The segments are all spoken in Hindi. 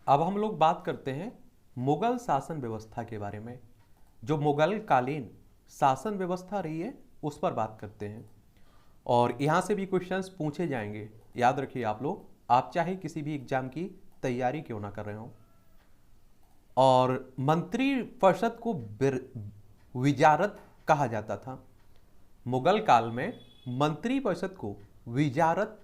अब हम लोग बात करते हैं मुगल शासन व्यवस्था के बारे में। जो मुगल कालीन शासन व्यवस्था रही है उस पर बात करते हैं, और यहाँ से भी क्वेश्चंस पूछे जाएंगे। याद रखिए आप लोग, आप चाहे किसी भी एग्जाम की तैयारी क्यों ना कर रहे हो। और मंत्री परिषद को विजारत कहा जाता था। मुगल काल में मंत्री परिषद को विजारत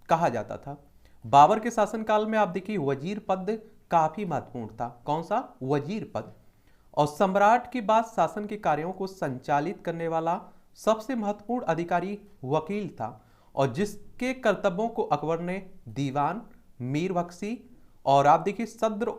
कहा जाता था। बाबर के शासनकाल में आप देखिए वजीर पद काफी महत्वपूर्ण था। कौन सा? वजीर पद। और सम्राट के बाद शासन के कार्यों को संचालित करने वाला सबसे महत्वपूर्ण अधिकारी वकील था, और जिसके कर्तव्यों को अकबर ने दीवान, मीर बख्शी और आप देखिए सद्र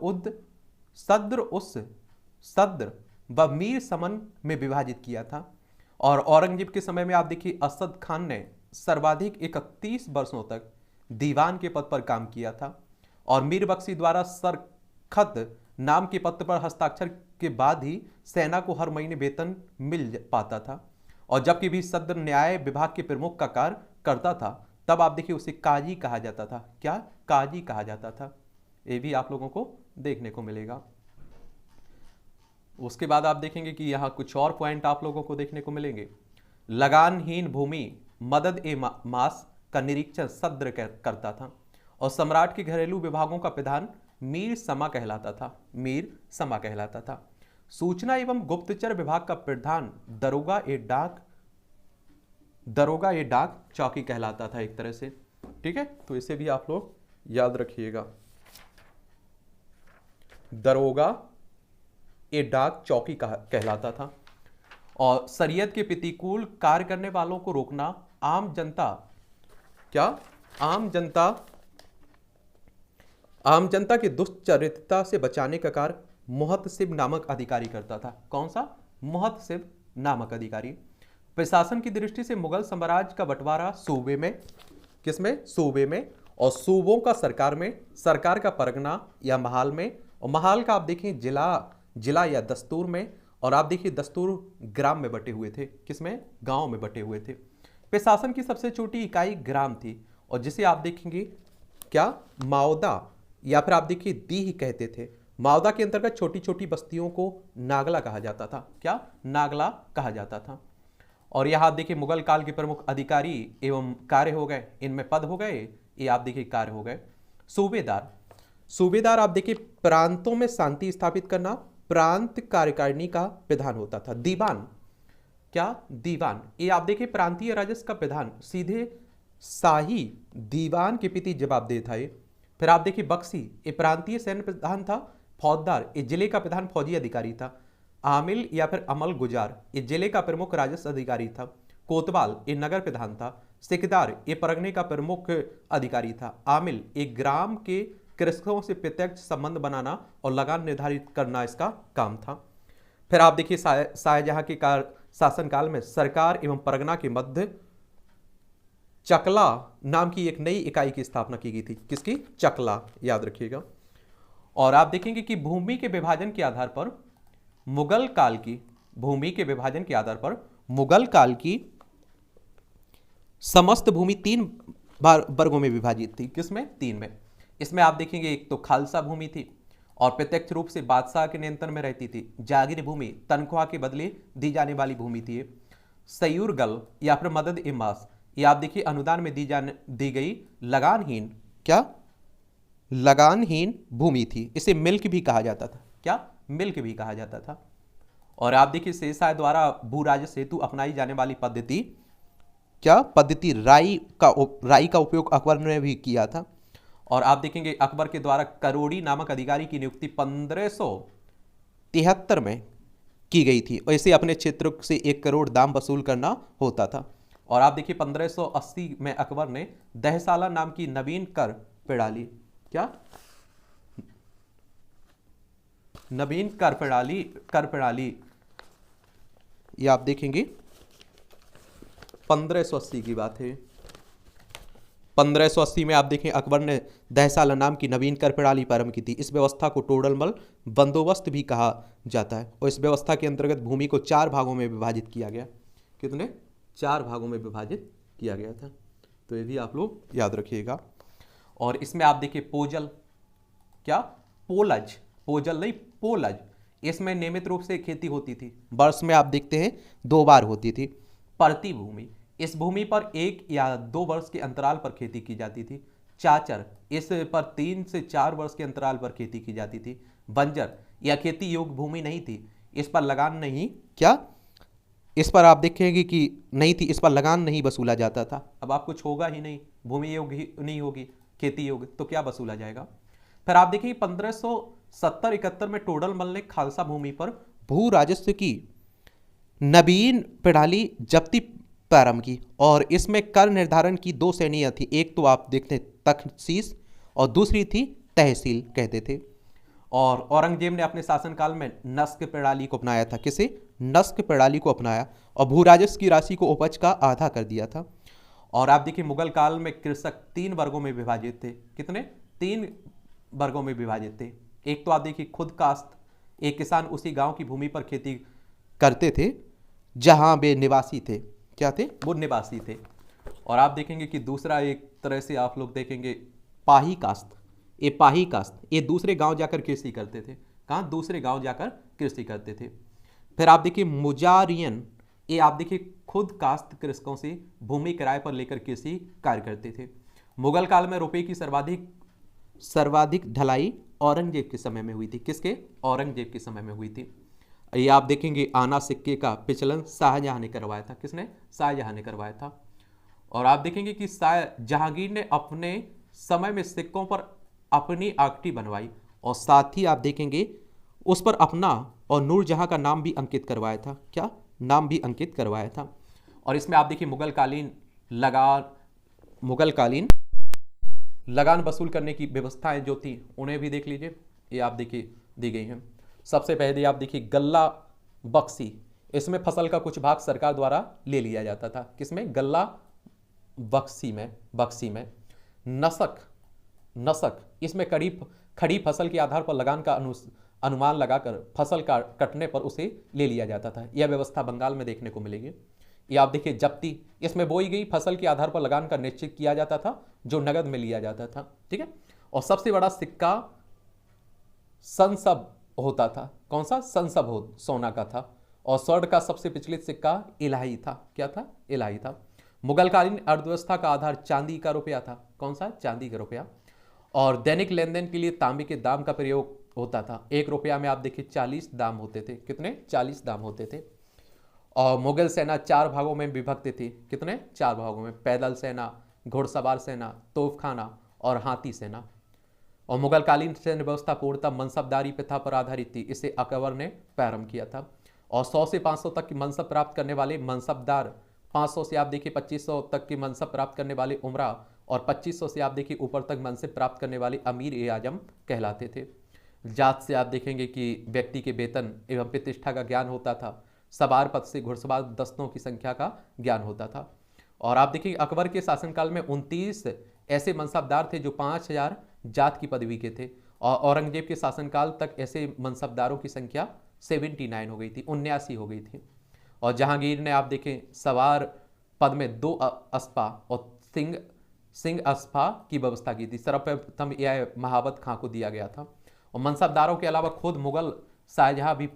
व मीर समन में विभाजित किया था। और औरंगजेब के समय में आप देखिए असद खान ने सर्वाधिक 31 वर्षों तक दीवान के पद पर काम किया था, और मीर बख्शी द्वारा सरखत नाम के पत्र पर हस्ताक्षर के बाद ही सेना को हर महीने वेतन मिल पाता था। और जबकि भी सद्र न्याय विभाग के प्रमुख का कार्य करता था, तब आप देखिए उसे काजी कहा जाता था। क्या? काजी कहा जाता था। ये भी आप लोगों को देखने को मिलेगा। उसके बाद आप देखेंगे कि यहाँ कुछ और पॉइंट आप लोगों को देखने को मिलेंगे। लगानहीन भूमि, मदद ए मास का निरीक्षण सद्र करता था, और सम्राट के घरेलू विभागों का प्रधान मीर समा कहलाता था। मीर समा कहलाता था। सूचना एवं गुप्तचर विभाग का प्रधान दरोगा ए डाक चौकी कहलाता था एक तरह से। ठीक है, तो इसे भी आप लोग याद रखिएगा। दरोगा ए डाक चौकी कहलाता था। और शरीयत के प्रतिकूल कार्य करने वालों को रोकना आम जनता, क्या? आम जनता के दुष्चरित्रता से बचाने का कार्य मुहतसिब नामक अधिकारी करता था। कौन सा? मुहतसिब नामक अधिकारी। प्रशासन की दृष्टि से मुगल साम्राज्य का बंटवारा सूबे में, किसमें? सूबे में, और सूबों का सरकार में, सरकार का परगना या महाल में, और महाल का आप देखें जिला या दस्तूर में, और आप देखिए दस्तूर ग्राम में बटे हुए थे। किसमें? गांव में बटे हुए थे। प्रशासन की सबसे छोटी इकाई ग्राम थी, और जिसे आप देखेंगे क्या? माओदा या फिर आप देखिए दीह कहते थे। माओदा के अंतर्गत छोटी छोटी बस्तियों को नागला कहा जाता था। क्या? नागला कहा जाता था। और यहाँ देखिए मुगल काल के प्रमुख अधिकारी एवं कार्य हो गए, इनमें पद हो गए, ये आप देखिए कार्य हो गए। सूबेदार आप देखिए प्रांतों में शांति स्थापित करना, प्रांत कार्यकारिणी का प्रधान होता था। दीवान, क्या? दीवान, ये आप देखिए प्रांतीय राजस्व का प्रधान सीधे शाही दीवान के प्रति जवाबदेह था ये। फिर आप देखिए बख्शी, ये प्रांतीय सैन्य प्रधान था। फौजदार, ये जिले का प्रधान फौजी अधिकारी था। आमिल या फिर अमल गुजार, ये जिले का प्रमुख राजस्व अधिकारी था। कोतवाल, ये नगर प्रधान था। सिकदार, ये परगने का प्रमुख अधिकारी था। आमिल, एक ग्राम के कृषकों से प्रत्यक्ष संबंध बनाना और लगान निर्धारित करना इसका काम था। फिर आप देखिए शाहजहां के शासनकाल में सरकार एवं परगना के मध्य चकला नाम की एक नई इकाई की स्थापना की गई थी। किसकी? चकला, याद रखिएगा। और आप देखेंगे कि भूमि के विभाजन के आधार पर मुगल काल की समस्त भूमि 3 वर्गों में विभाजित थी। किसमें? 3 में। इसमें आप देखेंगे एक तो खालसा भूमि थी, और प्रत्यक्ष रूप से बादशाह के नियंत्रण में रहती थी। जागीर भूमि, तनख्वाह के बदले दी जाने वाली भूमि थी। सयूरगल या फिर मदद ए मास, ये आप देखिए अनुदान में दी गई लगानहीन, क्या? लगानहीन भूमि थी। इसे मिल्क भी कहा जाता था। क्या? मिल्क भी कहा जाता था। और आप देखिए शेरशाह द्वारा भू राजस्व हेतु अपनाई जाने वाली पद्धति, क्या पद्धति? राई का उपयोग अकबर ने भी किया था। और आप देखेंगे अकबर के द्वारा करोड़ी नामक अधिकारी की नियुक्ति 1573 में की गई थी, और इसे अपने क्षेत्र से 1 करोड़ दाम वसूल करना होता था। और आप देखिए 1580 में अकबर ने दहसाला नाम की नवीन कर प्रणाली, क्या? नवीन कर प्रणाली, ये आप देखेंगे 1580 की बात है। 1580 में आप देखें अकबर ने दहसाला नाम की नवीन कर प्रणाली प्रारंभ की थी। इस व्यवस्था को टोडरमल बंदोबस्त भी कहा जाता है, और इस व्यवस्था के अंतर्गत भूमि को 4 भागों में विभाजित किया गया। कितने? 4 भागों में विभाजित किया गया था। तो ये भी आप लोग याद रखिएगा। और इसमें आप देखिए पोजल, क्या? पोलज, पोजल नहीं पोलज, इसमें नियमित रूप से खेती होती थी। वर्ष में आप देखते हैं 2 बार होती थी। परती भूमि, इस भूमि पर 1 या 2 वर्ष के अंतराल पर खेती की जाती थी। चाचर, इस पर 3 से 4 वर्ष के अंतराल पर खेती की जाती थी। बंजर, यह खेती योग्य भूमि नहीं थी, इस पर लगान नहीं, क्या इस पर आप देखेंगे कि नहीं थी, इस पर लगान नहीं वसूला जाता था। अब आप कुछ होगा ही नहीं, भूमि योग्य ही नहीं होगी, खेती योग्य, तो क्या वसूला जाएगा। फिर आप देखिए 1570-71 में टोडरमल ने खालसा भूमि पर भू राजस्व की नवीन प्रणाली जब्ती प्रारंभ की और इसमें कर निर्धारण की 2 श्रेणियां थी। एक तो आप देखते हैं तखसीस और दूसरी थी तहसील कहते थे। और औरंगजेब ने अपने शासनकाल में नस्क प्रणाली को अपनाया था। किसे? नस्क प्रणाली को अपनाया और भू राजस्व की राशि को उपज का आधा कर दिया था। और आप देखिए मुगल काल में कृषक 3 वर्गों में विभाजित थे। कितने? 3 वर्गों में विभाजित थे। एक तो आप देखिए खुद कास्त, एक किसान उसी गांव की भूमि पर खेती करते थे जहां वे निवासी थे। क्या थे? वो निवासी थे। और आप देखेंगे कि दूसरा एक तरह से आप लोग देखेंगे पाही कास्त। ये पाही कास्त, ये दूसरे गांव जाकर कृषि करते थे। कहाँ? दूसरे गांव जाकर कृषि करते थे। फिर आप देखिए मुजारियन, ये आप देखिए खुद कास्त कृषकों से भूमि किराए पर लेकर कृषि कार्य करते थे। मुगल काल में रुपए की सर्वाधिक ढलाई औरंगजेब के समय में हुई थी। किसके? औरंगजेब के समय में हुई थी। ये आप देखेंगे आना सिक्के का प्रचलन शाहजहां ने करवाया था। किसने? शाहजहां ने करवाया था। और आप देखेंगे कि जहांगीर ने अपने समय में सिक्कों पर अपनी आकृति बनवाई और साथ ही आप देखेंगे उस पर अपना और नूरजहां का नाम भी अंकित करवाया था। क्या? नाम भी अंकित करवाया था। और इसमें आप देखिए मुगलकालीन लगान वसूल करने की व्यवस्थाएं जो थी उन्हें भी देख लीजिए। ये आप देखिए दी गई हैं। सबसे पहले आप देखिए गल्ला बक्सी, इसमें फसल का कुछ भाग सरकार द्वारा ले लिया जाता था। किसमें? गल्ला बक्सी में। नसक, इसमें खड़ी फसल के आधार पर लगान का अनुमान लगाकर फसल का कटने पर उसे ले लिया जाता था। यह व्यवस्था बंगाल में देखने को मिलेगी। ये आप देखिए जब्ती, इसमें बोई गई फसल के आधार पर लगान का निश्चित किया जाता था जो नगद में लिया जाता था। ठीक है। और सबसे बड़ा सिक्का संसब होता था। कौन सा? संसब हो सोना का था। और स्वर्ण का सबसे प्रचलित सिक्का इलाही था। क्या था? इलाही था। मुगलकालीन अर्थव्यवस्था का आधार चांदी का रुपया था। कौन सा? चांदी का रुपया। और दैनिक लेन देन के लिए तांबे के दाम का प्रयोग होता था। 1 रुपया में आप देखिए 40 दाम होते थे। कितने? 40 दाम होते थे। और मुगल सेना 4 भागों में विभक्त थी। कितने? 4 भागों में। पैदल सेना, घुड़सवार सेना, तोपखाना और हाथी सेना। और मुगलकालीन सैन्य व्यवस्था पूर्णतः मनसबदारी प्रथा पर आधारित थी। इसे अकबर ने प्रारंभ किया था। और 100 से 500 तक की मनसब प्राप्त करने वाले मनसबदार, 500 से आप देखिए 2500 तक की मनसब प्राप्त करने वाले उमरा और 2500 से आप देखिए ऊपर तक मनसब प्राप्त करने वाले अमीर ए आजम कहलाते थे। जात से आप देखेंगे कि व्यक्ति के वेतन एवं प्रतिष्ठा का ज्ञान होता था। सवार पद से घुड़सवार दस्तों की संख्या का ज्ञान होता था। और आप देखिए अकबर के शासनकाल में 29 ऐसे मनसबदार थे जो 5000 जात की पदवी के थे। और औरंगजेब के शासनकाल तक ऐसे मनसबदारों की संख्या 79 हो गई थी, 79 हो गई थी। और जहांगीर ने आप देखें सवार पद में 2 अस्पा और सिंह अस्पा की व्यवस्था की थी। सर्वप्रथम यह महावत खां को दिया गया था। और मनसबदारों के अलावा खुद मुगल शाहजहां भी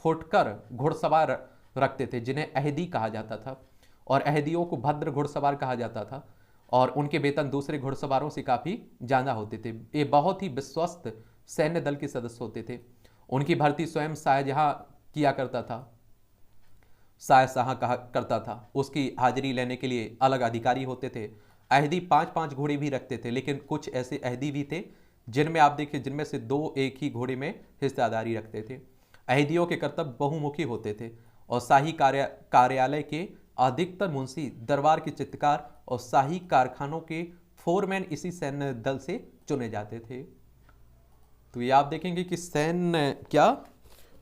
फुटकर घुड़सवार रखते थे जिन्हें अहदी कहा जाता था। और अहदियों को भद्र घुड़सवार कहा जाता था। और उनके वेतन दूसरे घुड़सवारों से काफ़ी ज़्यादा होते थे। ये बहुत ही विश्वस्त सैन्य दल के सदस्य होते थे। उनकी भर्ती स्वयं शाहजहां किया करता था। शाहजहां कहा करता था। उसकी हाजिरी लेने के लिए अलग अधिकारी होते थे। अहदी 5-5 घोड़े भी रखते थे, लेकिन कुछ ऐसे अहदी भी थे जिनमें आप देखिए जिनमें से 2 एक ही घोड़े में हिस्सेदारी रखते थे। अहदियों के कर्तव्य बहुमुखी होते थे और शाही कार्यालय के अधिकतर मुंशी, दरबार के चित्रकार और शाही कारखानों के फोरमैन इसी सैन्य दल से चुने जाते थे। तो ये आप देखेंगे कि सैन्य क्या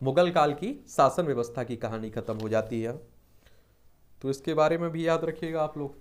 मुगल काल की शासन व्यवस्था की कहानी खत्म हो जाती है। तो इसके बारे में भी याद रखिएगा आप लोग।